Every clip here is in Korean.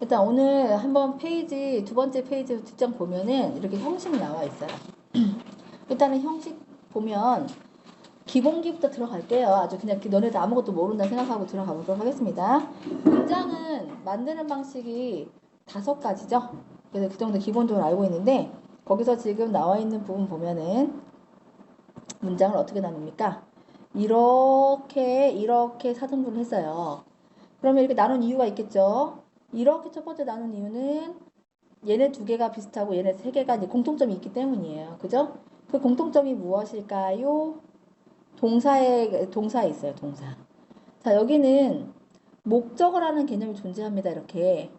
일단 오늘 한번 페이지, 두 번째 페이지 뒷장 보면은 이렇게 형식 나와 있어요. 일단은 형식 보면 기본기부터 들어갈게요. 아주 그냥 너네들 아무것도 모른다 생각하고 들어가 보도록 하겠습니다. 문장은 만드는 방식이 5가지죠. 그래서 그 정도 기본적으로 알고 있는데 거기서 지금 나와 있는 부분 보면은 문장을 어떻게 나눕니까? 이렇게 사등분을 했어요. 그러면 이렇게 나눈 이유가 있겠죠. 이렇게 첫 번째 나눈 이유는 얘네 2개가 비슷하고 얘네 3개가 이제 공통점이 있기 때문이에요. 그죠? 그 공통점이 무엇일까요? 동사에 있어요. 동사. 자, 여기는 목적어라는 개념이 존재합니다. 이렇게.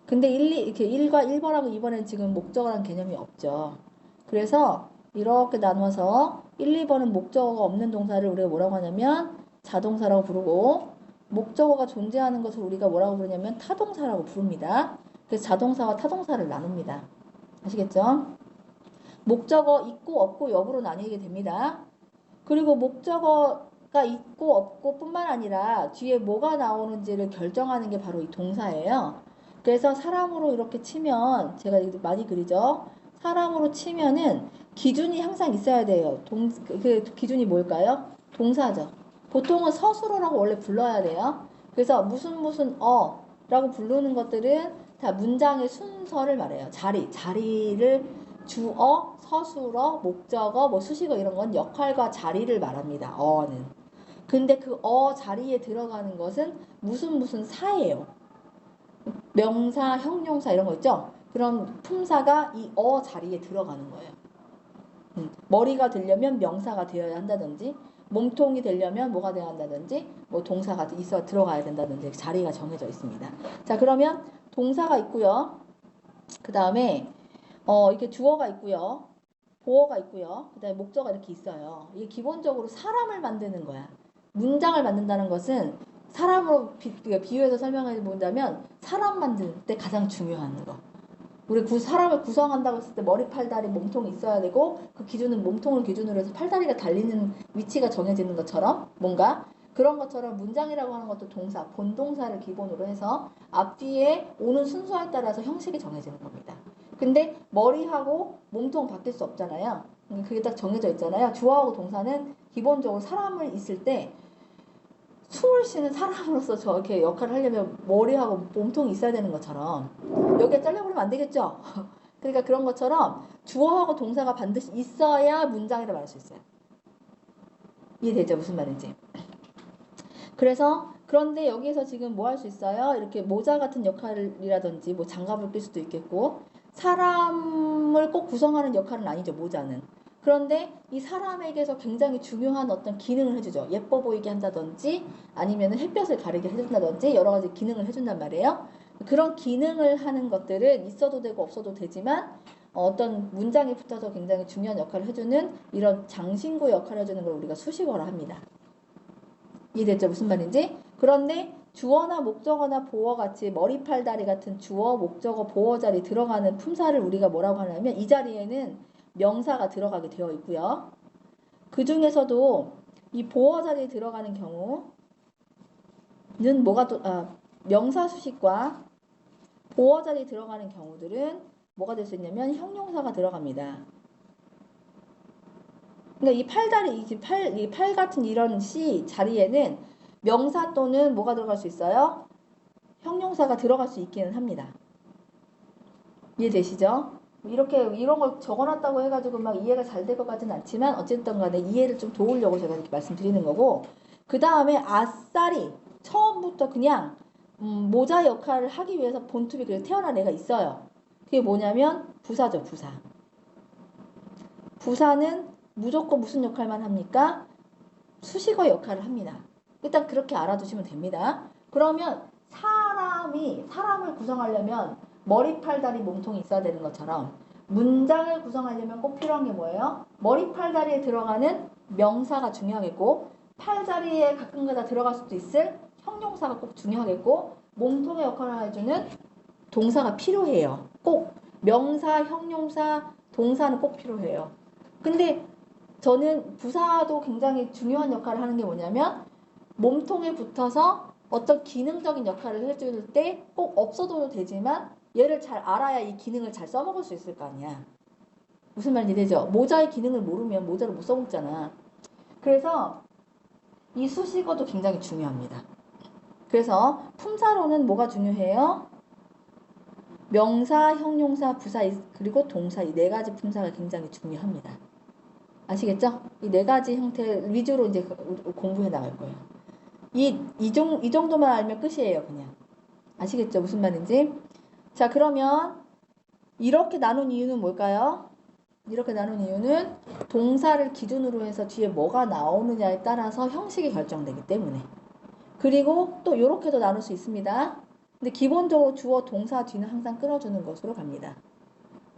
근데 이렇게 1과 1번하고 2번에는 지금 목적어라는 개념이 없죠. 그래서 이렇게 나눠서 1, 2번은 목적어가 없는 동사를 우리가 뭐라고 하냐면 자동사라고 부르고, 목적어가 존재하는 것을 우리가 뭐라고 부르냐면 타동사라고 부릅니다. 그래서 자동사와 타동사를 나눕니다. 아시겠죠? 목적어 있고 없고 여부로 나뉘게 됩니다. 그리고 목적어가 있고 없고 뿐만 아니라 뒤에 뭐가 나오는지를 결정하는 게 바로 이 동사예요. 그래서 사람으로 이렇게 치면, 제가 많이 그리죠? 사람으로 치면은 기준이 항상 있어야 돼요. 그 기준이 뭘까요? 동사죠. 보통은 서술어라고 원래 불러야 돼요. 그래서 무슨 라고 부르는 것들은 다 문장의 순서를 말해요. 자리를 주어, 서술어, 목적어, 뭐 수식어 이런 건 역할과 자리를 말합니다. 어는. 근데 그 자리에 들어가는 것은 무슨 사예요. 명사, 형용사 이런 거 있죠? 그런 품사가 이 자리에 들어가는 거예요. 머리가 되려면 명사가 되어야 한다든지, 몸통이 되려면 뭐가 되어야 한다든지, 뭐 동사가 들어가야 된다든지 자리가 정해져 있습니다. 자, 그러면 동사가 있고요. 그 다음에 이렇게 주어가 있고요. 보어가 있고요. 그 다음에 목적어가 이렇게 있어요. 이게 기본적으로 사람을 만드는 거야. 문장을 만든다는 것은 사람으로 비유해서 설명해 본다면 사람 만들 때 가장 중요한 거. 우리 사람을 구성한다고 했을 때 머리, 팔, 다리, 몸통이 있어야 되고, 그 기준은 몸통을 기준으로 해서 팔다리가 달리는 위치가 정해지는 것처럼, 뭔가 그런 것처럼 문장이라고 하는 것도 동사, 본동사를 기본으로 해서 앞뒤에 오는 순서에 따라서 형식이 정해지는 겁니다. 근데 머리하고 몸통 바뀔 수 없잖아요. 그게 딱 정해져 있잖아요. 주어하고 동사는 기본적으로 사람을 있을 때 숨을 쉬는 사람으로서 저렇게 역할을 하려면 머리하고 몸통이 있어야 되는 것처럼 여기에 잘려버리면 안 되겠죠. 그러니까 그런 것처럼 주어하고 동사가 반드시 있어야 문장이라 말할 수 있어요. 이해되죠? 무슨 말인지. 그래서 그런데 여기에서 지금 뭐 할 수 있어요? 이렇게 모자 같은 역할이라든지 뭐 장갑을 낄 수도 있겠고, 사람을 꼭 구성하는 역할은 아니죠. 모자는. 그런데 이 사람에게서 굉장히 중요한 어떤 기능을 해주죠. 예뻐 보이게 한다든지 아니면 햇볕을 가리게 해준다든지 여러 가지 기능을 해준단 말이에요. 그런 기능을 하는 것들은 있어도 되고 없어도 되지만 어떤 문장에 붙어서 굉장히 중요한 역할을 해주는 이런 장신구 역할을 해주는 걸 우리가 수식어라 합니다. 이해됐죠? 무슨 말인지? 그런데 주어나 목적어나 보어 같이 머리, 팔, 다리 같은 주어, 목적어, 보어 자리 들어가는 품사를 우리가 뭐라고 하냐면 이 자리에는 명사가 들어가게 되어 있고요. 그 중에서도 이 보어 자리에 들어가는 경우는 명사 수식과 보어 자리에 들어가는 경우들은 뭐가 될 수 있냐면 형용사가 들어갑니다. 그러니까 이 팔다리, 이 팔 같은 이런 자리에는 명사 또는 뭐가 들어갈 수 있어요? 형용사가 들어갈 수 있기는 합니다. 이해되시죠? 이렇게 이런 걸 적어놨다고 해가지고 막 이해가 잘 될 것 같지는 않지만 어쨌든 간에 이해를 좀 도우려고 제가 이렇게 말씀드리는 거고, 그 다음에 아싸리 처음부터 그냥 모자 역할을 하기 위해서 본투비 그래서 태어난 애가 있어요. 그게 뭐냐면 부사죠. 부사는 무조건 무슨 역할만 합니까? 수식어 역할을 합니다. 일단 그렇게 알아두시면 됩니다. 그러면 사람을 구성하려면 머리, 팔, 다리, 몸통이 있어야 되는 것처럼 문장을 구성하려면 꼭 필요한 게 뭐예요? 머리, 팔, 다리에 들어가는 명사가 중요하겠고, 팔 자리에 가끔가다 들어갈 수도 있을 형용사가 꼭 중요하겠고, 몸통의 역할을 해주는 동사가 필요해요. 꼭 명사, 형용사, 동사는 꼭 필요해요. 근데 저는 부사도 굉장히 중요한 역할을 하는 게 뭐냐면 몸통에 붙어서 어떤 기능적인 역할을 해줄 때 꼭 없어도 되지만 얘를 잘 알아야 이 기능을 잘 써먹을 수 있을 거 아니야. 무슨 말인지 되죠? 모자의 기능을 모르면 모자를 못 써먹잖아. 그래서 이 수식어도 굉장히 중요합니다. 그래서 품사로는 뭐가 중요해요? 명사, 형용사, 부사 그리고 동사 이 네 가지 품사가 굉장히 중요합니다. 아시겠죠? 이 네 가지 형태 위주로 이제 공부해 나갈 거예요. 이 정도만 알면 끝이에요, 그냥. 아시겠죠? 무슨 말인지? 자, 그러면 이렇게 나눈 이유는 뭘까요? 이렇게 나눈 이유는 동사를 기준으로 해서 뒤에 뭐가 나오느냐에 따라서 형식이 결정되기 때문에. 그리고 또 이렇게도 나눌 수 있습니다. 근데 기본적으로 주어 동사 뒤는 항상 끊어주는 것으로 갑니다.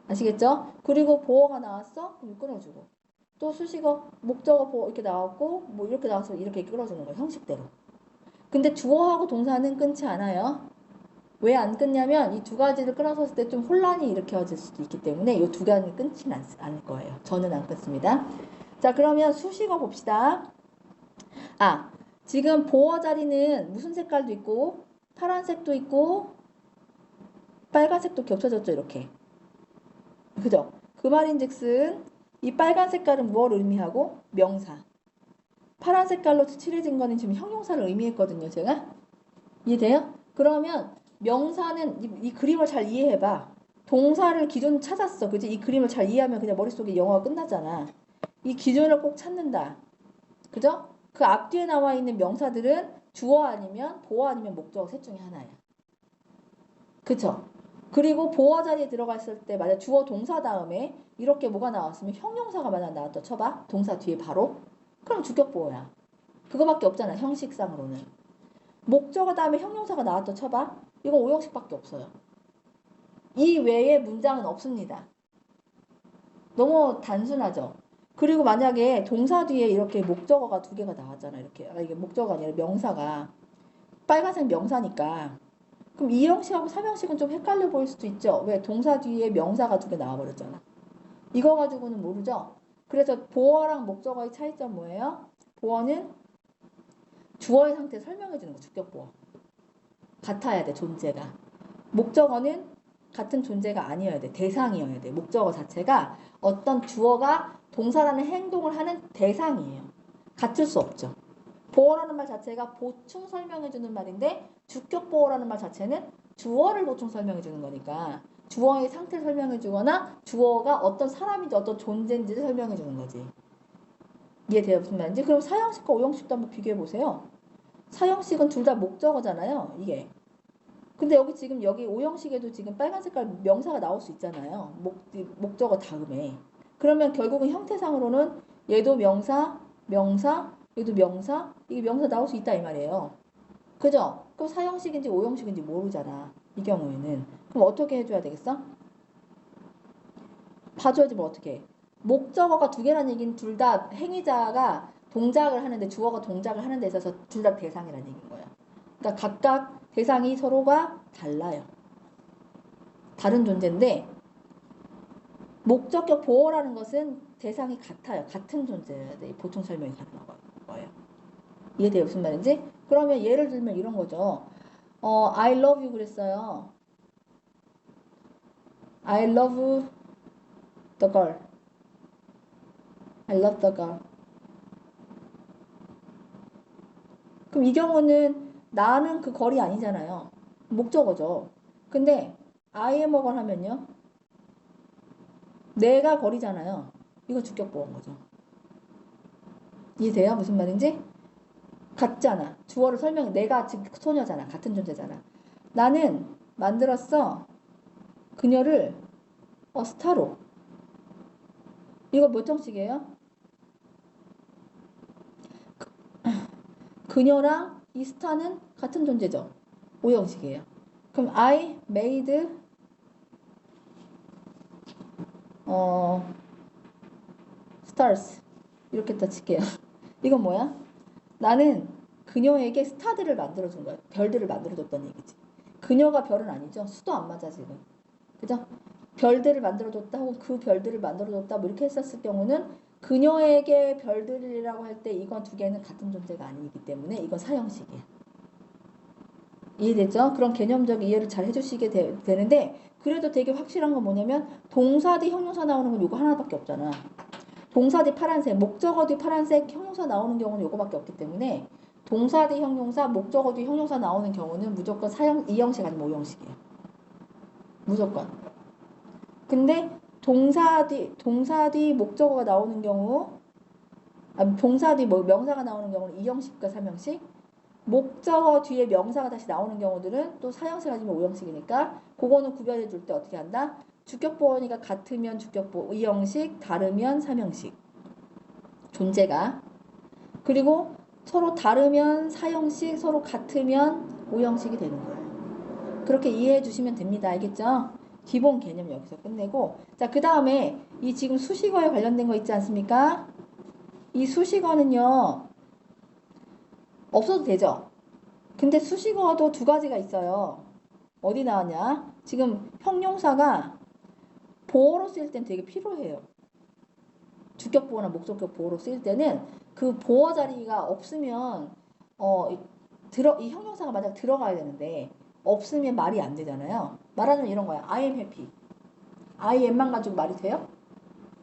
아시겠죠? 그리고 보어가 나왔어? 그럼 끊어주고. 또 수식어, 목적어 보어 이렇게 나왔고 뭐 이렇게 나와서 이렇게 끊어주는 거예요. 형식대로. 근데 주어하고 동사는 끊지 않아요. 왜 안 끊냐면 이 두 가지를 끊어섰을 때 좀 혼란이 일으켜질 수도 있기 때문에 이 두 가지는 끊지는 않을 거예요. 저는 안 끊습니다. 자, 그러면 수식어 봅시다. 아, 지금 보어 자리는 무슨 색깔도 있고 파란색도 있고 빨간색도 겹쳐졌죠, 이렇게. 그죠? 그 말인즉슨 이 빨간 색깔은 무엇을 의미하고? 명사. 파란 색깔로 칠해진 거는 지금 형용사를 의미했거든요, 제가. 이해돼요? 그러면 명사는 이 그림을 잘 이해해봐. 동사를 기준 찾았어. 그지? 이 그림을 잘 이해하면 그냥 머릿속에 영어가 끝나잖아. 이 기준을 꼭 찾는다. 그죠? 그 앞뒤에 나와 있는 명사들은 주어 아니면 보어 아니면 목적어 셋 중에 하나야. 그쵸? 그리고 보어 자리에 들어갔을 때 만약 주어 동사 다음에 이렇게 뭐가 나왔으면 형용사가 만약 나왔다 쳐봐. 동사 뒤에 바로. 그럼 주격 보어야. 그거밖에 없잖아. 형식상으로는. 목적어 다음에 형용사가 나왔다 쳐봐. 이건 오형식밖에 없어요. 이 외에 문장은 없습니다. 너무 단순하죠? 그리고 만약에 동사 뒤에 이렇게 목적어가 두 개가 나왔잖아. 이렇게. 이게 목적어가 아니라 명사가. 빨간색 명사니까. 그럼 2형식하고 3형식은 좀 헷갈려 보일 수도 있죠. 왜? 동사 뒤에 명사가 두 개 나와버렸잖아. 이거 가지고는 모르죠? 그래서 보어랑 목적어의 차이점 뭐예요? 보어는 주어의 상태 설명해 주는 거, 주격 보어. 같아야 돼, 존재가. 목적어는 같은 존재가 아니어야 돼. 대상이어야 돼. 목적어 자체가 어떤 주어가 동사라는 행동을 하는 대상이에요. 같을 수 없죠. 보어라는 말 자체가 보충 설명해주는 말인데 주격 보어라는 말 자체는 주어를 보충 설명해주는 거니까 주어의 상태를 설명해주거나 주어가 어떤 사람인지 어떤 존재인지를 설명해주는 거지. 이해돼요? 무슨 말인지? 그럼 사형식과 오형식도 한번 비교해보세요. 사형식은 둘 다 목적어잖아요. 이게. 근데 여기 오형식에도 지금 빨간 색깔 명사가 나올 수 있잖아요. 목적어 다음에. 그러면 결국은 형태상으로는 얘도 명사, 얘도 명사, 이게 명사 나올 수 있다 이 말이에요. 그죠? 그럼 사형식인지 오형식인지 모르잖아. 이 경우에는. 그럼 어떻게 해줘야 되겠어? 봐줘야지 뭐 어떻게 해. 목적어가 두 개라는 얘기는 둘 다 행위자가 동작을 하는데 주어가 동작을 하는 데 있어서 둘 다 대상이라는 얘기인 거야. 그러니까 각각 대상이 서로가 달라요. 다른 존재인데 목적격 보어라는 것은 대상이 같아요. 같은 존재여야 돼. 보통 설명이 가능한 거예요. 이해돼요? 무슨 말인지? 그러면 예를 들면 이런 거죠. I love you 그랬어요. I love the girl. I love the girl. 그럼 이 경우는 나는 그 걸이 아니잖아요. 목적어죠. 근데 I am a girl 하면요. 내가 걸이잖아요. 이거 주격보어인 거죠. 이해돼요? 무슨 말인지? 같잖아. 주어를 설명해. 내가 지금 소녀잖아. 같은 존재잖아. 나는 만들었어. 그녀를 스타로. 이거 몇 형식이에요? 그녀랑 이 스타는 같은 존재죠. 5형식이에요. 그럼 I made stars 이렇게 다 칠게요. 이건 뭐야? 나는 그녀에게 스타들을 만들어준 거야. 별들을 만들어줬다는 얘기지. 그녀가 별은 아니죠. 수도 안 맞아 지금. 그죠? 별들을 만들어줬다 혹은 그 별들을 만들어줬다 뭐 이렇게 했었을 경우는 그녀에게 별들이라고 할 때 이건 두 개는 같은 존재가 아니기 때문에 이건 사형식이야. 이해되죠? 그런 개념적 이해를 잘 해주시게 되는데 그래도 되게 확실한 건 뭐냐면 동사 뒤 형용사 나오는 건 요거 하나밖에 없잖아. 동사 뒤 파란색, 목적어 뒤 파란색, 형용사 나오는 경우는 요거밖에 없기 때문에 동사 뒤 형용사, 목적어 뒤 형용사 나오는 경우는 무조건 이형식 아니면 오형식이에요. 무조건. 근데 동사 뒤 목적어가 나오는 경우, 동사 뒤 명사가 나오는 경우는 이형식과 삼형식, 목적어 뒤에 명사가 다시 나오는 경우들은 또 사형식 아니면 오형식이니까 그거는 구별해 줄 때 어떻게 한다? 주격보어니까 같으면 주격보어 이형식, 다르면 삼형식. 존재가. 그리고 서로 다르면 사형식, 서로 같으면 오형식이 되는 거예요. 그렇게 이해해 주시면 됩니다. 알겠죠? 기본 개념 여기서 끝내고 자, 그 다음에 이 지금 수식어에 관련된 거 있지 않습니까? 이 수식어는요. 없어도 되죠? 근데 수식어도 두 가지가 있어요. 어디 나왔냐? 지금 형용사가 보어로 쓰일 땐 되게 필요해요. 주격 보어나 목적격 보어로 쓰일 때는 그 보어 자리가 없으면 이 형용사가 만약 들어가야 되는데 없으면 말이 안 되잖아요. 말하자면 이런 거야. I am happy. I am만 가지고 말이 돼요?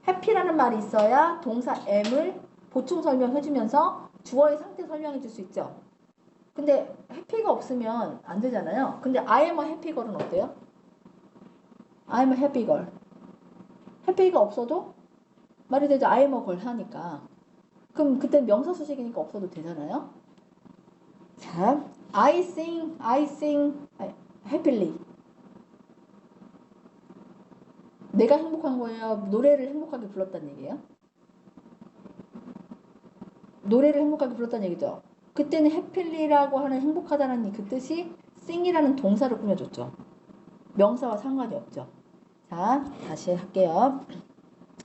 happy라는 말이 있어야 동사 am을 보충 설명해주면서 주어의 상태 설명해줄 수 있죠. 근데 해피가 없으면 안 되잖아요. 근데 I am a happy girl은 어때요? I am a happy girl. 해피가 없어도 말이 되죠. I am a girl 하니까. 그럼 그때 명사 수식이니까 없어도 되잖아요. 자, I sing happily. 내가 행복한 거예요? 노래를 행복하게 불렀다는 얘기예요? 노래를 행복하게 불렀다는 얘기죠. 그때는 happy라고 하는 행복하다는 그 뜻이 sing이라는 동사를 꾸며줬죠. 명사와 상관이 없죠. 자, 다시 할게요.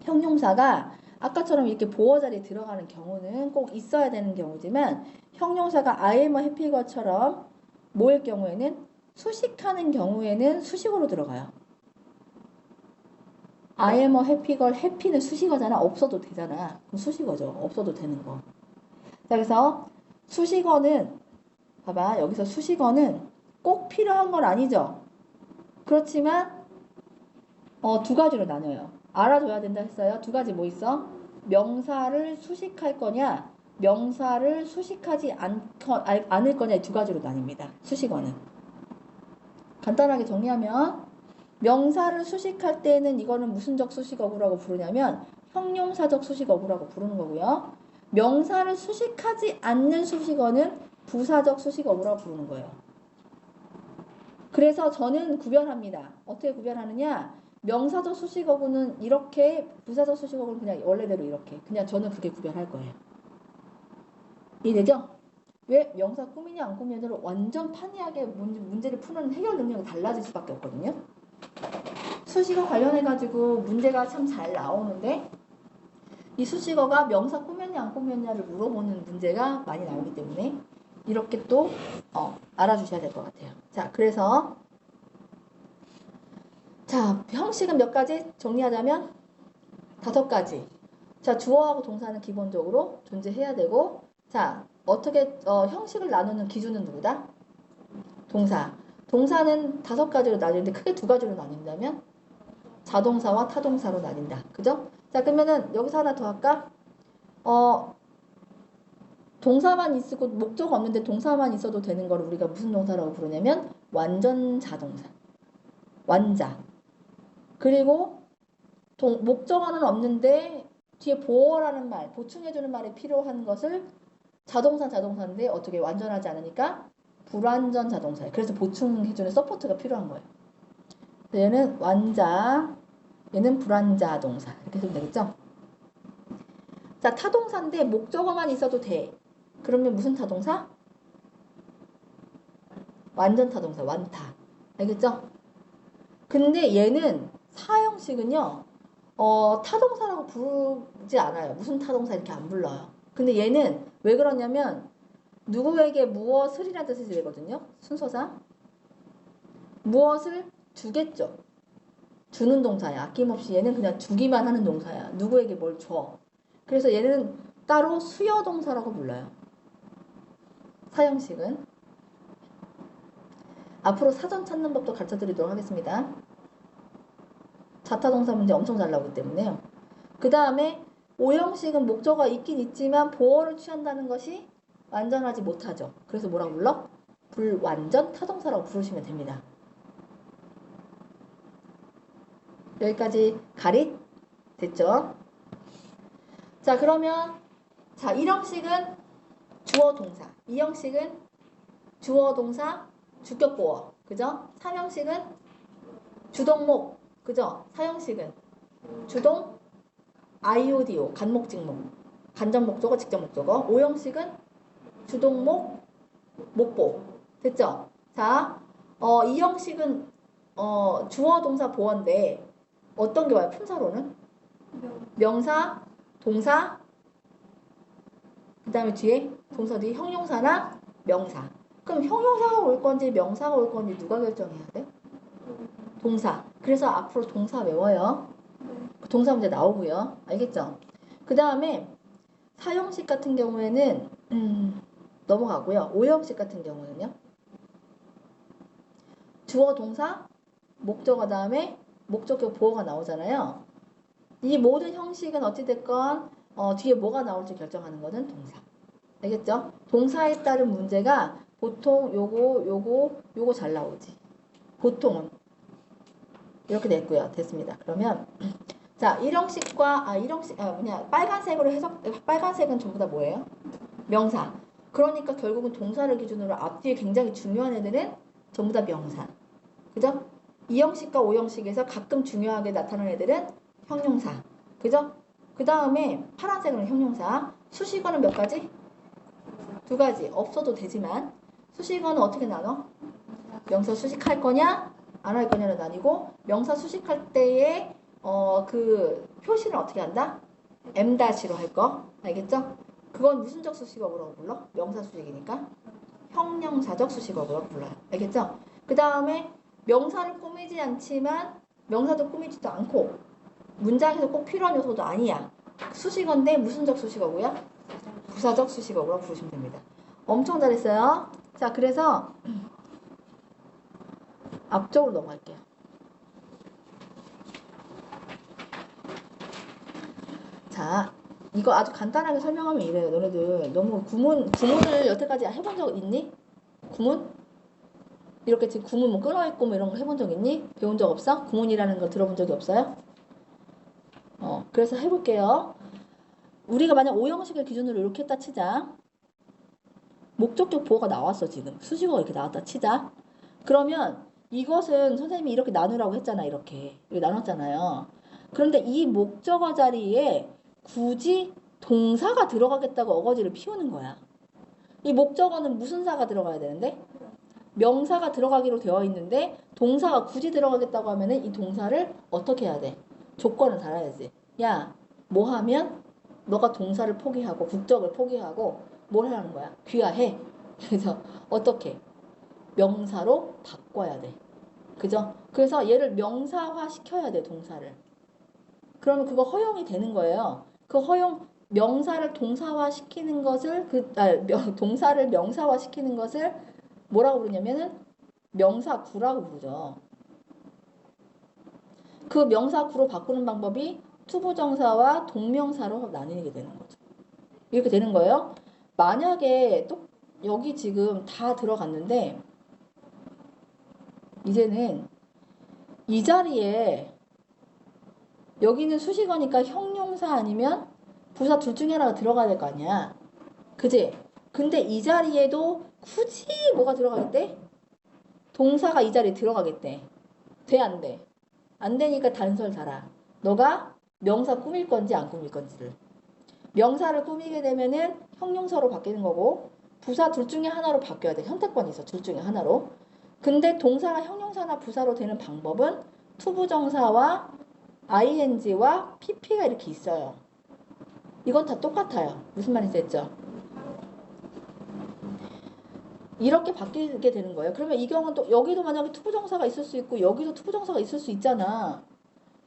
형용사가 아까처럼 이렇게 보어 자리에 들어가는 경우는 꼭 있어야 되는 경우지만 형용사가 I am a happy girl처럼 뭐일 경우에는 수식하는 경우에는 수식어로 들어가요. I am a happy girl, happy는 수식어잖아. 없어도 되잖아. 그럼 수식어죠. 없어도 되는 거. 자, 그래서 수식어는 봐봐. 여기서 수식어는 꼭 필요한 건 아니죠. 그렇지만 두 가지로 나뉘어요. 알아둬야 된다 했어요. 두 가지 뭐 있어? 명사를 수식할 거냐, 명사를 수식하지 않을 거냐 이 두 가지로 나뉩니다. 수식어는. 간단하게 정리하면 명사를 수식할 때는 이거는 무슨적 수식어구라고 부르냐면 형용사적 수식어구라고 부르는 거고요. 명사를 수식하지 않는 수식어는 부사적 수식어구라고 부르는 거예요. 그래서 저는 구별합니다. 어떻게 구별하느냐? 명사적 수식어구는 이렇게, 부사적 수식어구는 그냥 원래대로 이렇게. 그냥 저는 그렇게 구별할 거예요. 이해되죠? 왜 명사 꾸미냐 안 꾸미냐를 완전 판이하게 문제를 푸는 해결 능력이 달라질 수밖에 없거든요. 수식어 관련해가지고 문제가 참 잘 나오는데 이 수식어가 명사 꾸몄냐 안 꾸몄냐를 물어보는 문제가 많이 나오기 때문에 이렇게 또 알아주셔야 될 것 같아요. 자, 그래서 자, 형식은 몇 가지 정리하자면 5가지. 자, 주어하고 동사는 기본적으로 존재해야 되고, 자, 어떻게 형식을 나누는 기준은 누구다? 동사. 동사는 5가지로 나뉘는데 크게 2가지로 나뉜다면 자동사와 타동사로 나뉜다. 그죠? 자, 그러면은 여기서 하나 더 할까? 동사만 있고 목적 없는데 동사만 있어도 되는 걸 우리가 무슨 동사라고 부르냐면 완전 자동사. 완자. 그리고 목적어는 없는데 뒤에 보어라는 말, 보충해주는 말이 필요한 것을 자동사인데 어떻게 완전하지 않으니까 불완전 자동사예요. 그래서 보충해주는 서포트가 필요한 거예요. 얘는 완자, 얘는 불완자 동사. 이렇게 되면 되겠죠? 자, 타동사인데 목적어만 있어도 돼. 그러면 무슨 타동사? 완전 타동사, 완타. 알겠죠? 근데 얘는 사형식은요, 타동사라고 부르지 않아요. 무슨 타동사 이렇게 안 불러요. 근데 얘는 왜 그러냐면 누구에게 무엇을이라는 뜻이 되거든요. 순서상. 무엇을 주겠죠. 주는 동사야. 아낌없이 얘는 그냥 주기만 하는 동사야. 누구에게 뭘 줘. 그래서 얘는 따로 수여 동사라고 불러요. 사형식은. 앞으로 사전 찾는 법도 가르쳐 드리도록 하겠습니다. 자타동사 문제 엄청 잘 나오기 때문에요. 그 다음에 오형식은 목적어가 있긴 있지만 보어를 취한다는 것이 완전하지 못하죠. 그래서 뭐라고 불러? 불완전 타동사라고 부르시면 됩니다. 여기까지 가릿 됐죠? 자, 그러면 자, 1형식은 주어 동사, 2형식은 주어 동사 주격 보어, 그죠? 3형식은 주동목, 그죠? 4형식은 주동 IODO 간목 직목, 간접 목적어 직접 목적어. 5형식은 주동목 목보, 됐죠? 자, 2형식은 주어 동사 보어인데 어떤 게 와요? 품사로는 명사, 동사, 그 다음에 뒤에 동사 뒤에 형용사나 명사. 그럼 형용사가 올 건지 명사가 올 건지 누가 결정해야 돼? 동사. 그래서 앞으로 동사 외워요. 동사 문제 나오고요. 알겠죠? 그 다음에 4형식 같은 경우에는 넘어가고요. 5형식 같은 경우는요. 주어 동사 목적어 다음에 목적격 보어가 나오잖아요. 이 모든 형식은 어찌됐건 뒤에 뭐가 나올지 결정하는 것은 동사. 알겠죠? 동사에 따른 문제가 보통 요거 잘 나오지. 보통은 이렇게 됐고요. 됐습니다. 그러면 자, 1형식과 1형식 빨간색으로 빨간색은 전부 다 뭐예요? 명사. 그러니까 결국은 동사를 기준으로 앞뒤에 굉장히 중요한 애들은 전부 다 명사. 그죠? 2형식과 5형식에서 가끔 중요하게 나타나는 애들은 형용사. 그죠? 그 다음에 파란색은 형용사. 수식어는 몇 가지? 2가지. 없어도 되지만 수식어는 어떻게 나눠? 명사 수식할 거냐? 안 할 거냐는 나뉘고 명사 수식할 때에 그 표시는 어떻게 한다? M-로 할 거. 알겠죠? 그건 무슨적 수식어라고 불러? 명사 수식이니까 형용사적 수식어라고 불러요. 알겠죠? 그 다음에 명사를 꾸미지 않지만 명사도 꾸미지도 않고 문장에서 꼭 필요한 요소도 아니야. 수식어인데 무슨적 수식어고요? 부사적 수식어라고 부르시면 됩니다. 엄청 잘했어요. 자, 그래서 앞쪽으로 넘어갈게요. 자, 이거 아주 간단하게 설명하면 이래요. 너네들 너무 구문을 여태까지 해본 적 있니? 구문? 이렇게 지금 구문 뭐 끊어있고 뭐 이런 거 해본 적 있니? 배운 적 없어? 구문이라는 거 들어본 적이 없어요? 그래서 해볼게요. 우리가 만약 5형식을 기준으로 이렇게 했다 치자. 목적격 보어가 나왔어 지금. 수식어가 이렇게 나왔다 치자. 그러면 이것은 선생님이 이렇게 나누라고 했잖아. 이렇게 나눴잖아요. 그런데 이 목적어 자리에 굳이 동사가 들어가겠다고 어거지를 피우는 거야. 이 목적어는 무슨 사가 들어가야 되는데? 명사가 들어가기로 되어 있는데 동사가 굳이 들어가겠다고 하면은 이 동사를 어떻게 해야 돼? 조건을 달아야지. 야, 뭐 하면 너가 동사를 포기하고 국적을 포기하고 뭘 하는 거야? 귀화해. 그래서 어떻게? 명사로 바꿔야 돼. 그죠? 그래서 얘를 명사화 시켜야 돼, 동사를. 그러면 그거 허용이 되는 거예요. 그 허용, 명사를 동사화 시키는 것을, 동사를 명사화 시키는 것을 뭐라고 부르냐면은 명사구라고 부르죠. 그 명사구로 바꾸는 방법이 투부정사와 동명사로 나뉘게 되는 거죠. 이렇게 되는 거예요. 만약에 또 여기 지금 다 들어갔는데 이제는 이 자리에 여기는 수식어니까 형용사 아니면 부사 둘 중에 하나가 들어가야 될 거 아니야. 그지? 근데 이 자리에도 굳이 뭐가 들어가겠대? 동사가 이 자리에 들어가겠대. 돼, 안 돼? 안 되니까 단서를 달아. 너가 명사 꾸밀 건지 안 꾸밀 건지를. 명사를 꾸미게 되면은 형용사로 바뀌는 거고 부사 둘 중에 하나로 바뀌어야 돼. 선택권이 있어. 둘 중에 하나로. 근데 동사가 형용사나 부사로 되는 방법은 투부정사와 ing와 pp가 이렇게 있어요. 이건 다 똑같아요. 무슨 말인지 했죠? 이렇게 바뀌게 되는 거예요. 그러면 이 경우는 또 여기도 만약에 투부정사가 있을 수 있고 여기도 투부정사가 있을 수 있잖아.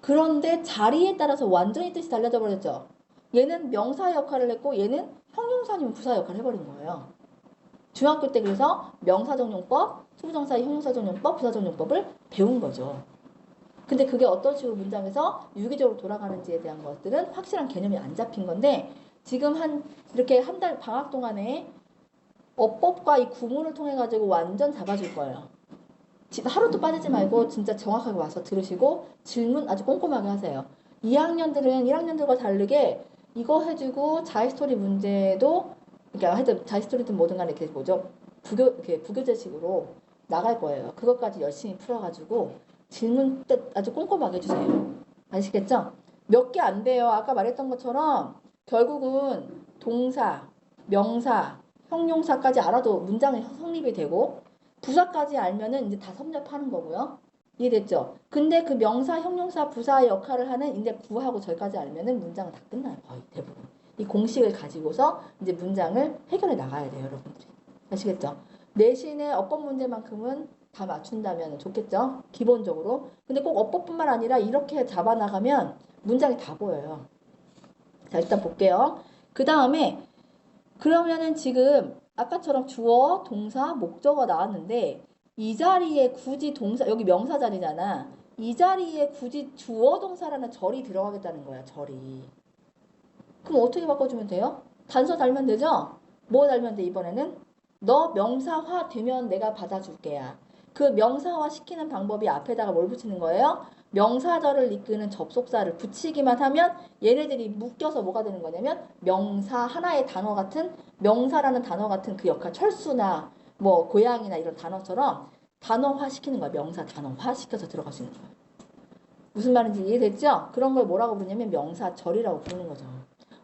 그런데 자리에 따라서 완전히 뜻이 달라져 버렸죠. 얘는 명사 역할을 했고 얘는 형용사 아니면 부사 역할을 해버린 거예요. 중학교 때 그래서 명사정용법, 투부정사, 형용사정용법, 부사정용법을 배운 거죠. 근데 그게 어떤 식으로 문장에서 유기적으로 돌아가는지에 대한 것들은 확실한 개념이 안 잡힌 건데 지금 이렇게 한 달 방학 동안에 어법과 이 구문을 통해 가지고 완전 잡아줄 거예요. 하루도 빠지지 말고 진짜 정확하게 와서 들으시고 질문 아주 꼼꼼하게 하세요. 2학년들은 1학년들과 다르게 이거 해주고 자기스토리 문제도 그러니까 하여튼 자기스토리든 뭐든 간에 이렇게 뭐죠? 이렇게 부교재식으로 나갈 거예요. 그것까지 열심히 풀어가지고 질문 때 아주 꼼꼼하게 해주세요. 아시겠죠? 몇 개 안 돼요. 아까 말했던 것처럼 결국은 동사, 명사, 형용사까지 알아도 문장이 성립이 되고 부사까지 알면은 이제 다 섭렵하는 거고요. 이해됐죠? 근데 그 명사, 형용사, 부사의 역할을 하는 이제 구하고 절까지 알면은 문장은 다 끝나요. 거의 대부분. 이 공식을 가지고서 이제 문장을 해결해 나가야 돼요, 여러분들이. 아시겠죠? 내신의 어법 문제만큼은 다 맞춘다면 좋겠죠? 기본적으로. 근데 꼭 어법뿐만 아니라 이렇게 잡아나가면 문장이 다 보여요. 자, 일단 볼게요. 그 다음에 그러면은 지금 아까처럼 주어, 동사, 목적어 나왔는데 이 자리에 굳이 동사, 여기 명사 자리잖아. 이 자리에 굳이 주어, 동사라는 절이 들어가겠다는 거야, 절이. 그럼 어떻게 바꿔주면 돼요? 단서 달면 되죠? 뭐 달면 돼, 이번에는? 너 명사화 되면 내가 받아줄게야. 그 명사화 시키는 방법이 앞에다가 뭘 붙이는 거예요? 명사절을 이끄는 접속사를 붙이기만 하면 얘네들이 묶여서 뭐가 되는 거냐면 명사 하나의 단어 같은 명사라는 단어 같은 그 역할 철수나 뭐 고양이나 이런 단어처럼 단어화 시키는 거야. 명사 단어화 시켜서 들어갈 수 있는 거야. 무슨 말인지 이해됐죠? 그런 걸 뭐라고 부르냐면 명사절이라고 부르는 거죠.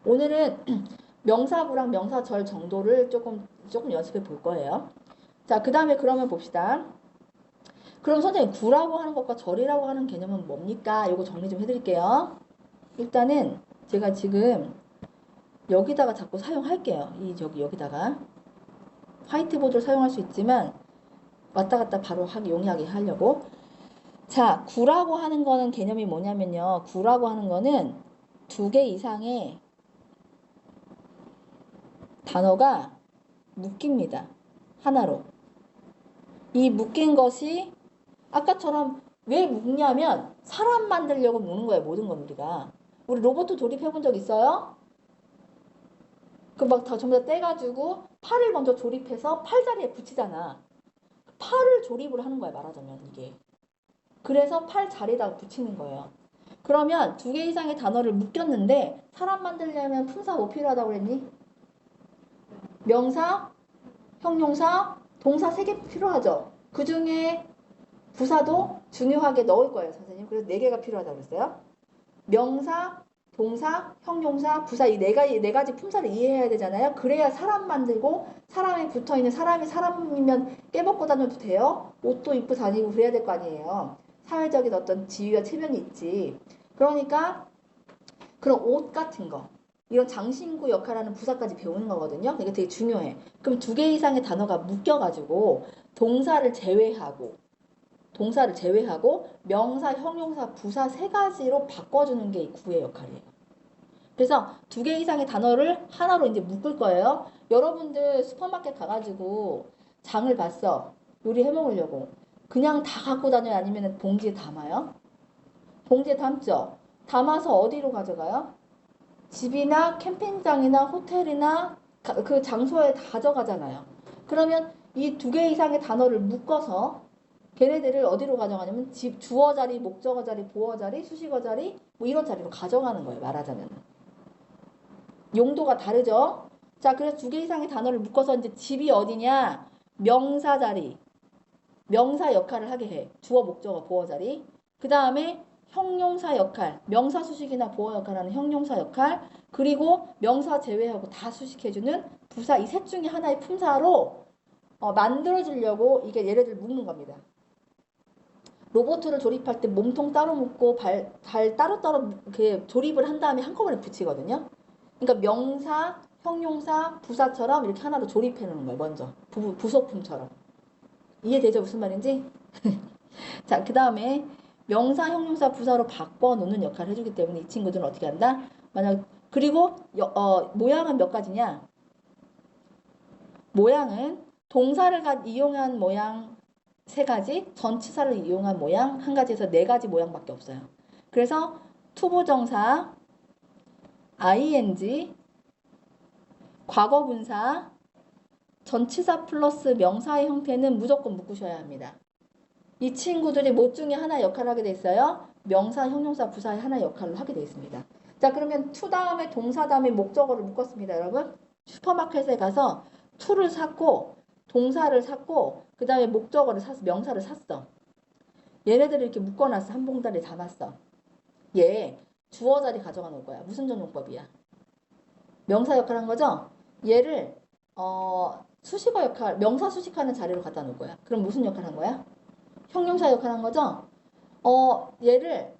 오늘은 명사구랑 명사절 정도를 조금 연습해 볼 거예요. 자, 그 다음에 그러면 봅시다. 그럼 선생님 구라고 하는 것과 절이라고 하는 개념은 뭡니까? 요거 정리 좀 해드릴게요. 일단은 제가 지금 여기다가 자꾸 사용할게요. 여기다가 화이트보드를 사용할 수 있지만 왔다 갔다 바로 용이하게 하려고. 자, 구라고 하는 거는 개념이 뭐냐면요. 구라고 하는 거는 2개 이상의 단어가 묶입니다. 하나로. 이 묶인 것이 아까처럼 왜 묶냐면 사람 만들려고 묶는 거예요. 모든 건 우리가. 우리 로봇 조립해 본 적 있어요? 그 막 다 전부 다 떼가지고 팔을 먼저 조립해서 팔다리에 붙이잖아. 팔을 조립을 하는 거야, 말하자면 이게. 그래서 팔 자리에다가 붙이는 거예요. 그러면 2개 이상의 단어를 묶였는데 사람 만들려면 품사 뭐 필요하다고 그랬니? 명사, 형용사, 동사 3개 필요하죠. 그 중에 부사도 중요하게 넣을 거예요, 선생님. 그래서 4개가 필요하다고 그랬어요. 명사, 동사, 형용사, 부사 이 네 가지 품사를 이해해야 되잖아요. 그래야 사람 만들고 사람에 붙어있는 사람이 사람이면 깨벗고 다녀도 돼요. 옷도 입고 다니고 그래야 될 거 아니에요. 사회적인 어떤 지위와 체면이 있지. 그러니까 그런 옷 같은 거 이런 장신구 역할하는 부사까지 배우는 거거든요. 이게 되게 중요해. 그럼 2개 이상의 단어가 묶여가지고 동사를 제외하고 명사, 형용사, 부사 3가지로 바꿔주는 게 이 구의 역할이에요. 그래서 2개 이상의 단어를 하나로 이제 묶을 거예요. 여러분들 슈퍼마켓 가가지고 장을 봤어. 요리해 먹으려고. 그냥 다 갖고 다녀요? 아니면 봉지에 담아요? 봉지에 담죠? 담아서 어디로 가져가요? 집이나 캠핑장이나 호텔이나 그 장소에 가져가잖아요. 그러면 이 2개 이상의 단어를 묶어서 걔네들을 어디로 가져가냐면 주어 자리, 목적어 자리, 보어 자리, 수식어 자리 뭐 이런 자리로 가져가는 거예요. 말하자면. 용도가 다르죠? 자, 그래서 2개 이상의 단어를 묶어서 이제 집이 어디냐? 명사 자리. 명사 역할을 하게 해. 주어, 목적어, 보어 자리. 그 다음에 형용사 역할. 명사 수식이나 보어 역할하는 형용사 역할. 그리고 명사 제외하고 다 수식해주는 부사 이 셋 중에 하나의 품사로 만들어주려고 이게 얘네들 묶는 겁니다. 로봇을 조립할 때 몸통 따로 묶고 발 따로따로 이렇게 조립을 한 다음에 한꺼번에 붙이거든요. 그러니까 명사, 형용사, 부사처럼 이렇게 하나로 조립해 놓는 거예요. 먼저 부속품처럼. 이해되죠? 무슨 말인지? 자, 그 다음에 명사, 형용사, 부사로 바꿔놓는 역할을 해주기 때문에 이 친구들은 어떻게 한다? 그리고 모양은 몇 가지냐? 모양은 동사를 이용한 모양 3가지, 전치사를 이용한 모양 1가지에서 4가지 모양밖에 없어요. 그래서 투부정사, ing, 과거분사, 전치사 플러스 명사의 형태는 무조건 묶으셔야 합니다. 이 친구들이 뭐 중에 하나 역할을 하게 돼 있어요? 명사, 형용사, 부사의 하나 역할을 하게 돼 있습니다. 자, 그러면 to 다음에 동사 다음에 목적어를 묶었습니다, 여러분. 슈퍼마켓에 가서 to를 샀고 동사를 샀고 그 다음에 목적어를 샀어, 명사를 샀어. 얘네들을 이렇게 묶어놨어. 한 봉다리에 담았어. 얘 주어 자리 가져가 놓을 거야. 무슨 전용법이야? 명사 역할 한 거죠? 얘를 수식어 역할, 명사 수식하는 자리로 갖다 놓을 거야. 그럼 무슨 역할 한 거야? 형용사 역할 한 거죠? 얘를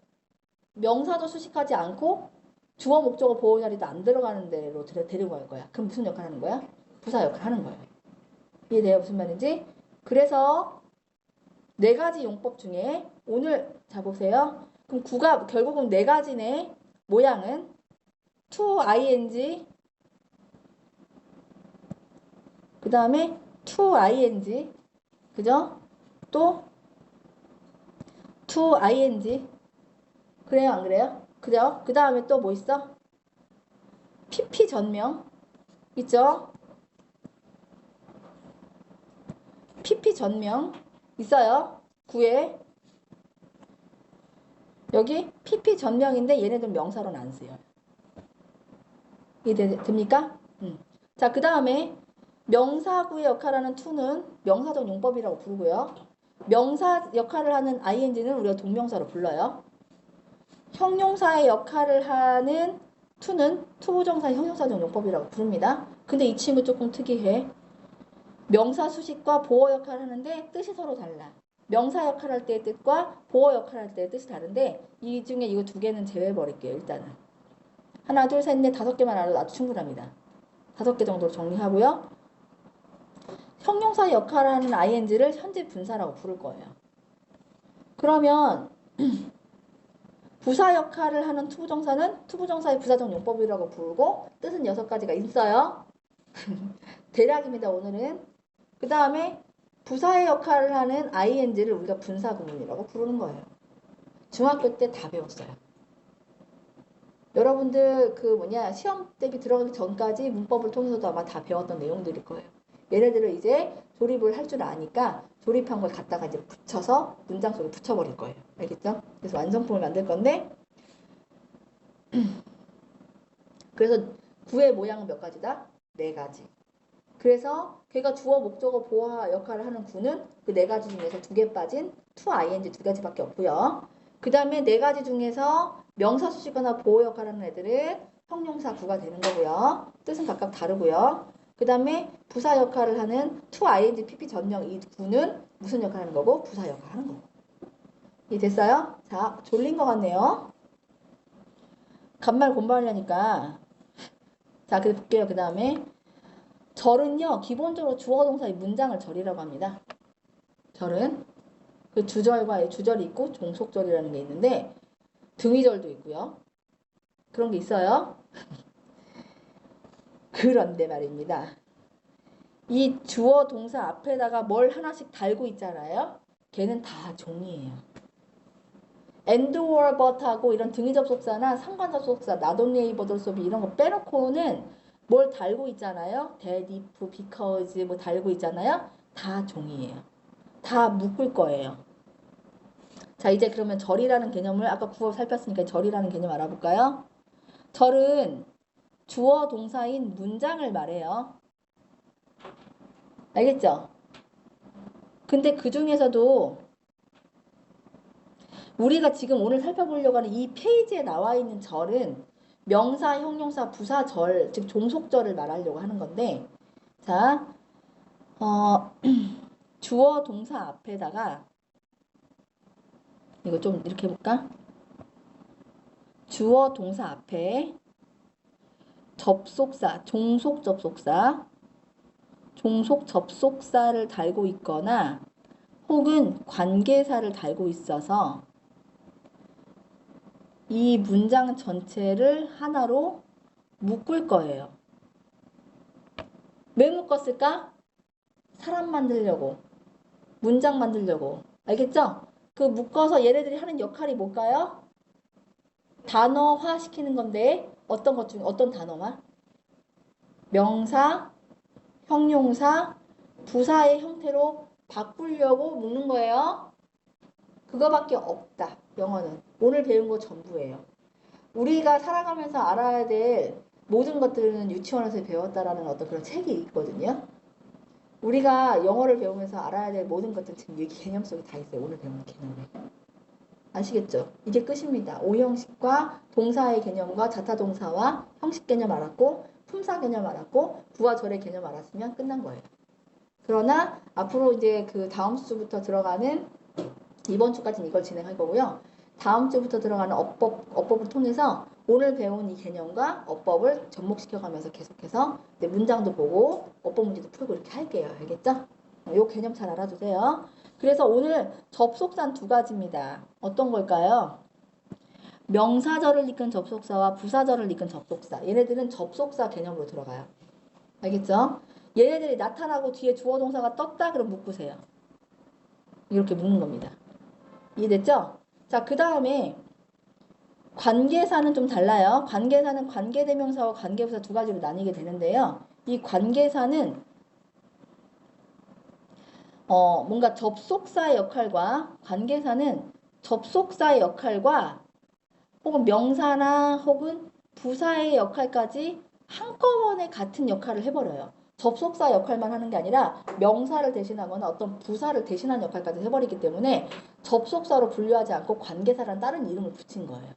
명사도 수식하지 않고 주어 목적어 보호 자리도 안 들어가는 데로 데리고 갈 거야. 그럼 무슨 역할 하는 거야? 부사 역할 하는 거예요. 이해돼요? 무슨 말인지? 그래서 4가지 용법 중에 오늘 자 보세요. 그럼 결국은 4가지네. 모양은 to ing 그 다음에 to ing 그죠? 또 to ing 그래요 안 그래요? 그죠? 그 다음에 또 뭐 있어? pp 전명 있죠? pp 전명 있어요. 9에 여기 pp 전명인데 얘네들 명사로는 안 쓰여요. 이해됩니까? 자, 그 다음에 명사구의 역할을 하는 to는 명사적 용법이라고 부르고요. 명사 역할을 하는 ing는 우리가 동명사로 불러요. 형용사의 역할을 하는 to는 투부정사 형용사적 용법이라고 부릅니다. 근데 이 친구 조금 특이해. 명사 수식과 보어 역할을 하는데 뜻이 서로 달라. 명사 역할 할 때의 뜻과 보어 역할 할 때의 뜻이 다른데 이 중에 이거 2개는 제외해버릴게요. 일단은. 하나, 둘, 셋, 넷, 5개만 알아도 아주 충분합니다. 5개 정도로 정리하고요. 형용사 역할을 하는 ing를 현재 분사라고 부를 거예요. 그러면 부사 역할을 하는 투부정사는 투부정사의 부사적 용법이라고 부르고 뜻은 6가지가 있어요. 대략입니다. 오늘은. 그 다음에 부사의 역할을 하는 ing를 우리가 분사 구문이라고 부르는 거예요. 중학교 때 다 배웠어요. 여러분들 시험 대비 들어가기 전까지 문법을 통해서도 아마 다 배웠던 내용들일 거예요. 얘네들을 이제 조립을 할 줄 아니까 조립한 걸 갖다가 이제 붙여서 문장 속에 붙여버릴 거예요. 알겠죠? 그래서 완성품을 만들 건데 그래서 구의 모양은 몇 가지다? 4가지. 그래서 걔가 주어, 목적어, 보어 역할을 하는 구는 그 4가지 중에서 2개 빠진 to, ing 2가지밖에 없고요. 그 다음에 4가지 중에서 명사 수식어나 보호 역할을 하는 애들은 형용사 구가 되는 거고요. 뜻은 각각 다르고요. 그 다음에 부사 역할을 하는 to, ing, pp 전명 이 구는 무슨 역할을 하는 거고? 부사 역할을 하는 거고. 이해됐어요? 자, 졸린 것 같네요. 간말 공부하려니까. 자, 그래 볼게요. 그 다음에 절은요, 기본적으로 주어 동사의 문장을 절이라고 합니다. 절은 그 주절과 주절이 있고 종속절이라는 게 있는데 등위절도 있고요. 그런 게 있어요. 그런데 말입니다. 이 주어 동사 앞에다가 뭘 하나씩 달고 있잖아요. 걔는 다 종이에요. and, or, but 하고 이런 등위 접속사나 상관 접속사, not only, but also 이런 거 빼놓고는 뭘 달고 있잖아요. that, if, because 뭐 달고 있잖아요. 다 종이에요. 다 묶을 거예요. 자, 이제 그러면 절이라는 개념을 아까 구어 살폈으니까 절이라는 개념 알아볼까요? 절은 주어 동사인 문장을 말해요. 알겠죠? 근데 그 중에서도 우리가 지금 오늘 살펴보려고 하는 이 페이지에 나와 있는 절은 명사, 형용사, 부사, 절, 즉 종속절을 말하려고 하는 건데 자, 주어 동사 앞에다가 이거 좀 이렇게 해볼까? 주어 동사 앞에 접속사, 종속 접속사를 달고 있거나 혹은 관계사를 달고 있어서 이 문장 전체를 하나로 묶을 거예요. 왜 묶었을까? 사람 만들려고, 문장 만들려고. 알겠죠? 그 묶어서 얘네들이 하는 역할이 뭘까요? 단어화 시키는 건데 어떤 것 중 어떤 단어화? 명사, 형용사, 부사의 형태로 바꾸려고 묶는 거예요. 그거밖에 없다. 영어는. 오늘 배운 거 전부예요. 우리가 살아가면서 알아야 될 모든 것들은 유치원에서 배웠다라는 어떤 그런 책이 있거든요. 우리가 영어를 배우면서 알아야 될 모든 것들은 지금 여기 개념 속에 다 있어요. 오늘 배우는 개념에. 아시겠죠? 이게 끝입니다. 오형식과 동사의 개념과 자타동사와 형식 개념 알았고 품사 개념 알았고 부와 절의 개념 알았으면 끝난 거예요. 그러나 앞으로 이제 그 다음 주부터 들어가는 이번 주까지는 이걸 진행할 거고요. 다음 주부터 들어가는 어법을 통해서 오늘 배운 이 개념과 어법을 접목시켜가면서 계속해서 문장도 보고 어법 문제도 풀고 이렇게 할게요. 알겠죠? 이 개념 잘 알아두세요. 그래서 오늘 접속사는 두 가지입니다. 어떤 걸까요? 명사절을 이끈 접속사와 부사절을 이끈 접속사. 얘네들은 접속사 개념으로 들어가요. 알겠죠? 얘네들이 나타나고 뒤에 주어 동사가 떴다 그럼 묶으세요. 이렇게 묶는 겁니다. 이해됐죠? 자, 그 다음에 관계사는 좀 달라요. 관계사는 관계대명사와 관계부사 두 가지로 나뉘게 되는데요. 이 관계사는 뭔가 접속사의 역할과 관계사는 접속사의 역할과 혹은 명사나 혹은 부사의 역할까지 한꺼번에 같은 역할을 해버려요. 접속사 역할만 하는 게 아니라 명사를 대신하거나 어떤 부사를 대신하는 역할까지 해버리기 때문에 접속사로 분류하지 않고 관계사라는 다른 이름을 붙인 거예요.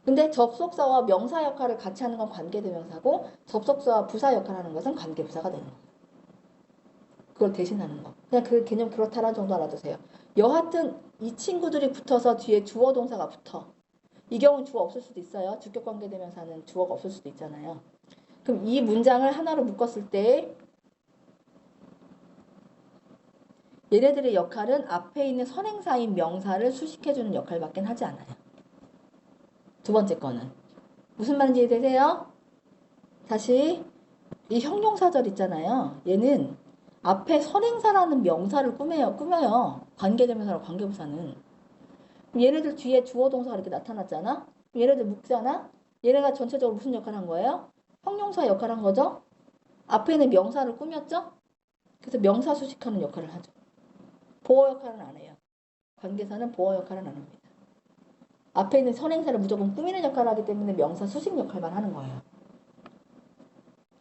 근데 접속사와 명사 역할을 같이 하는 건 관계대명사고 접속사와 부사 역할을 하는 것은 관계부사가 되는 거예요. 그걸 대신하는 거. 그냥 그 개념 그렇다라는 정도 알아두세요. 여하튼 이 친구들이 붙어서 뒤에 주어 동사가 붙어. 이 경우는 주어 없을 수도 있어요. 주격관계대명사는 주어가 없을 수도 있잖아요. 그럼 이 문장을 하나로 묶었을 때 얘네들의 역할은 앞에 있는 선행사인 명사를 수식해주는 역할밖에 하지 않아요. 두 번째 거는 무슨 말인지 이해되세요? 다시 이 형용사절 있잖아요. 얘는 앞에 선행사라는 명사를 꾸며요. 관계대명사랑 관계부사는. 얘네들 뒤에 주어 동사가 이렇게 나타났잖아. 얘네들 묶잖아. 얘네가 전체적으로 무슨 역할을 한 거예요? 형용사 역할을 한 거죠. 앞에 있는 명사를 꾸몄죠. 그래서 명사 수식하는 역할을 하죠. 보어 역할은 안 해요. 관계사는 보어 역할은 안 합니다. 앞에 있는 선행사를 무조건 꾸미는 역할을 하기 때문에 명사 수식 역할만 하는 거예요.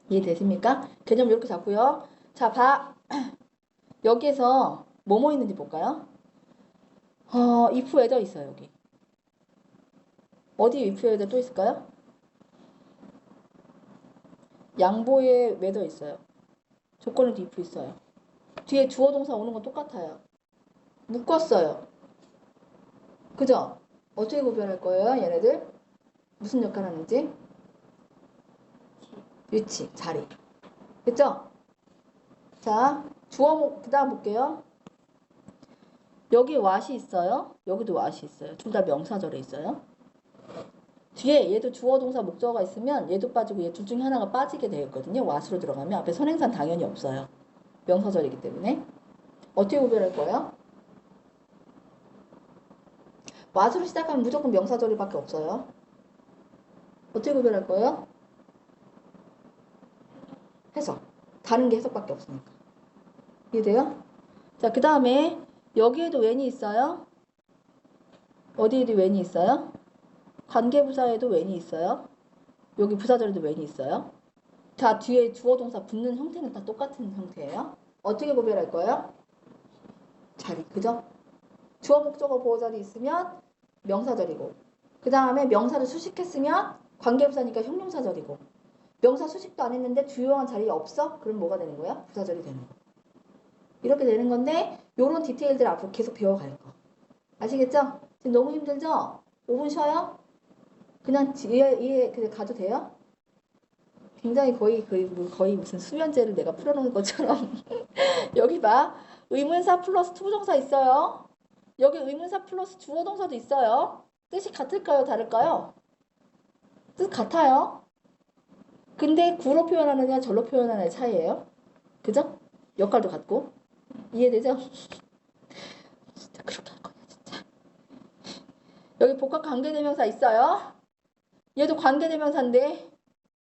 이해되십니까? 개념 이렇게 잡고요. 자, 봐. 여기에서 뭐뭐 있는지 볼까요? if whether 있어요, 여기. 어디 if whether 또 있을까요? 양보에 whether 있어요. 조건에도 if 있어요. 뒤에 주어 동사 오는 건 똑같아요. 묶었어요. 그죠? 어떻게 구별할 거예요, 얘네들? 무슨 역할 하는지? 위치, 자리. 그죠? 자, 그 다음 볼게요. 여기 what이 있어요. 여기도 what이 있어요. 둘 다 명사절에 있어요. 뒤에 얘도 주어 동사 목적어가 있으면 얘도 빠지고 얘 둘 중에 하나가 빠지게 되어 있거든요. what으로 들어가면 앞에 선행사는 당연히 없어요. 명사절이기 때문에. 어떻게 구별할 거예요? what으로 시작하면 무조건 명사절이밖에 없어요. 어떻게 구별할 거예요? 해석. 다른 게 해석밖에 없으니까. 이해돼요? 자, 그 다음에 여기에도 when이 있어요. 어디에도 when이 있어요? 관계부사에도 when이 있어요. 여기 부사절에도 when이 있어요. 자, 뒤에 주어 동사 붙는 형태는 다 똑같은 형태예요. 어떻게 구별할 거예요? 자리, 그죠? 주어 목적어 보호절이 있으면 명사절이고 그 다음에 명사를 수식했으면 관계부사니까 형용사절이고 명사 수식도 안 했는데 주요한 자리가 없어? 그럼 뭐가 되는 거야? 부사절이 되는 거. 이렇게 되는 건데 요런 디테일들 앞으로 계속 배워갈 거. 아시겠죠? 지금 너무 힘들죠? 5분 쉬어요? 그냥 그냥 가도 돼요? 굉장히 거의 무슨 수면제를 내가 풀어놓은 것처럼 여기 봐. 의문사 플러스 투부정사 있어요. 여기 의문사 플러스 주어동사도 있어요. 뜻이 같을까요? 다를까요? 뜻 같아요. 근데 구로 표현하느냐 절로 표현하느냐의 차이예요. 그죠? 역할도 같고. 이해되죠? 진짜 그렇게 할 거냐 진짜. 여기 복합 관계대명사 있어요? 얘도 관계대명사인데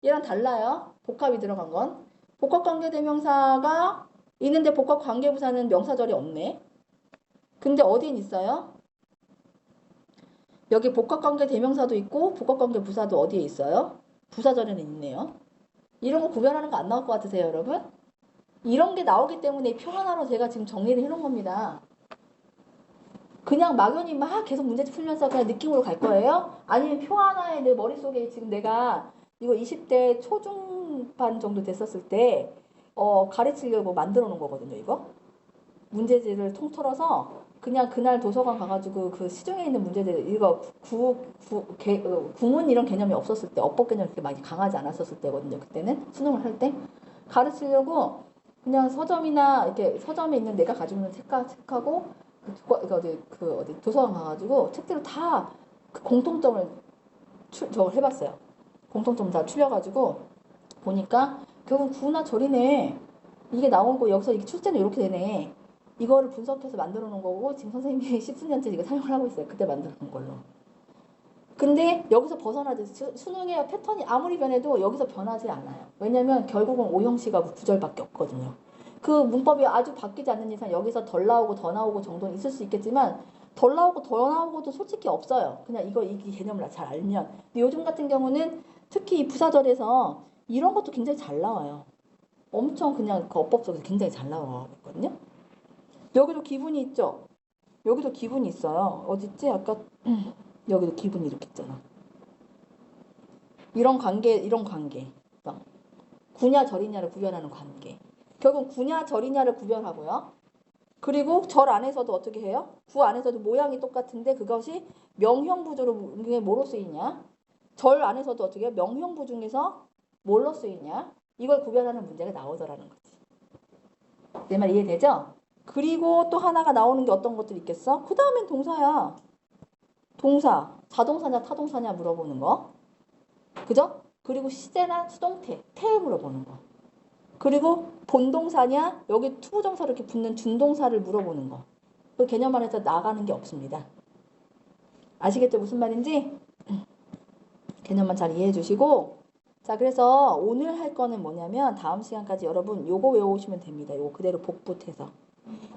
얘랑 달라요. 복합이 들어간 건. 복합관계대명사가 있는데 복합관계부사는 명사절이 없네. 근데 어디엔 있어요? 여기 복합관계대명사도 있고 복합관계부사도 어디에 있어요? 부사절에는 있네요. 이런 거 구별하는 거 안 나올 것 같으세요, 여러분? 이런 게 나오기 때문에 표 하나로 제가 지금 정리를 해놓은 겁니다. 그냥 막연히 막 계속 문제집 풀면서 그냥 느낌으로 갈 거예요? 아니면 표 하나에 내 머릿속에 지금 내가 이거 20대 초중반 정도 됐었을 때 가르치려고 만들어 놓은 거거든요, 이거. 문제지를 통틀어서 그냥 그날 도서관 가가지고 그 시중에 있는 문제들 이거 구문 이런 개념이 없었을 때, 어법 개념이 그렇게 많이 강하지 않았었을 때거든요. 그때는 수능을 할 때 가르치려고 그냥 서점이나 이렇게 서점에 있는 내가 가지고 있는 책하고 어디 도서관 가가지고 책들을 다 그 공통점을 저걸 해봤어요. 공통점 다 추려가지고 보니까 결국 구나 절이네. 이게 나오고 여기서 이게 출제는 이렇게 되네. 이거를 분석해서 만들어 놓은 거고 지금 선생님이 10수년째 이거 사용을 하고 있어요. 그때 만들어 놓은 걸로. 근데 여기서 벗어나지 수능의 패턴이 아무리 변해도 여기서 변하지 않아요. 왜냐면 결국은 오형식하고 구절밖에 없거든요. 그 문법이 아주 바뀌지 않는 이상 여기서 덜 나오고 더 나오고 정도는 있을 수 있겠지만 덜 나오고 더 나오고도 솔직히 없어요. 그냥 이 개념을 잘 알면. 근데 요즘 같은 경우는 특히 이 부사절에서 이런 것도 굉장히 잘 나와요. 엄청 그냥 그 어법 속에서 굉장히 잘 나오고 있거든요. 여기도 기분이 있죠? 여기도 기분이 있어요. 어딨지? 아까 여기도 기분이 이렇게 있잖아. 이런 관계. 구냐 절이냐를 구별하는 관계. 결국 구냐 절이냐를 구별하고요. 그리고 절 안에서도 어떻게 해요? 구 안에서도 모양이 똑같은데 그것이 명형부조로 뭐로 쓰이냐? 절 안에서도 어떻게 해요? 명형부 중에서 뭘로 쓰이냐? 이걸 구별하는 문제가 나오더라는 거지. 내 말 이해되죠? 그리고 또 하나가 나오는 게 어떤 것들이 있겠어? 그 다음엔 동사야. 동사. 자동사냐 타동사냐 물어보는 거. 그죠? 그리고 시제나 수동태. 태 물어보는 거. 그리고 본동사냐 여기 투부정사로 이렇게 붙는 준동사를 물어보는 거. 그 개념 안에서 나가는 게 없습니다. 아시겠죠? 무슨 말인지? 개념만 잘 이해해 주시고 자 그래서 오늘 할 거는 뭐냐면 다음 시간까지 여러분 요거 외워오시면 됩니다. 요거 그대로 복붙해서.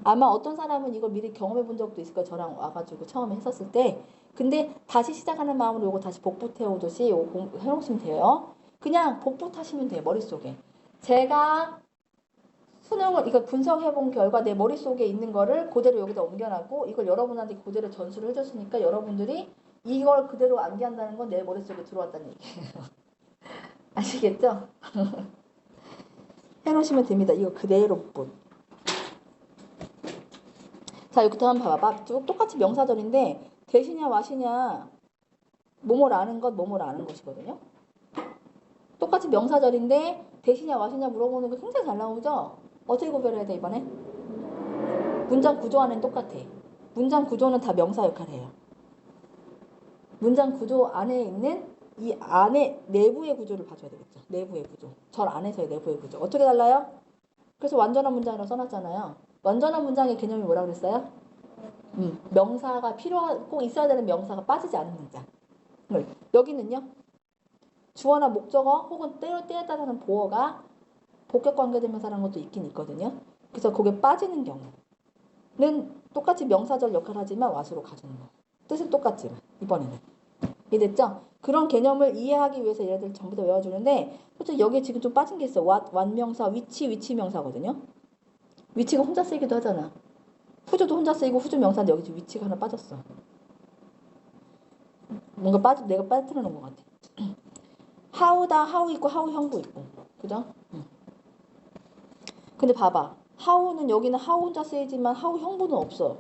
아마 어떤 사람은 이걸 미리 경험해 본 적도 있을 거예요. 저랑 와가지고 처음에 했었을 때. 근데 다시 시작하는 마음으로 요거 다시 복붙해 오듯이 요거 해놓으시면 돼요. 그냥 복붙하시면 돼요. 머릿속에. 제가 수능을 이거 분석해 본 결과 내 머릿속에 있는 거를 그대로 여기다 옮겨놨고 이걸 여러분한테 그대로 전수를 해줬으니까 여러분들이 이걸 그대로 암기한다는 건 내 머릿속에 들어왔다는 얘기예요. 아시겠죠? 해놓으시면 됩니다. 이거 그대로 뿐. 자, 여기부터 한번 봐봐. 똑같이 명사절인데 대시냐 와시냐 뭐뭐라는 것 뭐뭐라는 것이거든요. 똑같이 명사절인데 대시냐 와시냐 물어보는 거 굉장히 잘 나오죠? 어떻게 구별해야 돼 이번에? 문장 구조 안에는 똑같아. 문장 구조는 다 명사 역할을 해요. 문장 구조 안에 있는 이 안에 내부의 구조를 봐줘야 되겠죠. 내부의 구조. 절 안에서의 내부의 구조. 어떻게 달라요? 그래서 완전한 문장이라고 써놨잖아요. 완전한 문장의 개념이 뭐라고 그랬어요? 명사가 꼭 있어야 되는 명사가 빠지지 않은 문장. 여기는요. 주어나 목적어 혹은 때에 따르는 보어가 복격관계대명사라는 것도 있긴 있거든요. 그래서 그게 빠지는 경우는 똑같이 명사절 역할을 하지만 와수로 가주는 거. 뜻은 똑같지만 이번에는. 이해됐죠? 그런 개념을 이해하기 위해서 얘네들 전부 다 외워주는데 솔직히 여기에 지금 좀 빠진 게 있어. 완명사, 위치명사거든요. 위치가 혼자 쓰이기도 하잖아. 후주도 혼자 쓰이고 후주 명사인데 여기 지금 위치가 하나 빠졌어. 뭔가 내가 빠뜨려 놓은 것 같아. 하우다 하우 있고 하우 형부 있고 그죠? 근데 봐봐. 하우는 여기는 하우 혼자 쓰이지만 하우 형부는 없어.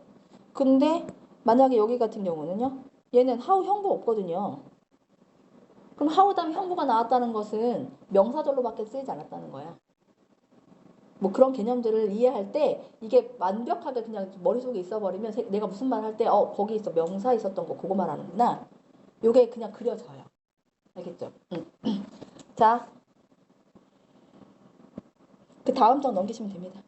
근데 만약에 여기 같은 경우는요. 얘는 하우 형부 없거든요. 그럼 하우 다음에 형부가 나왔다는 것은 명사절로밖에 쓰이지 않았다는 거야. 뭐 그런 개념들을 이해할 때 이게 완벽하게 그냥 머릿속에 있어버리면 내가 무슨 말 할 때 거기 있어 명사 있었던 거 그거 말하는구나. 요게 그냥 그려져요. 알겠죠? 자, 그 다음 장 넘기시면 됩니다.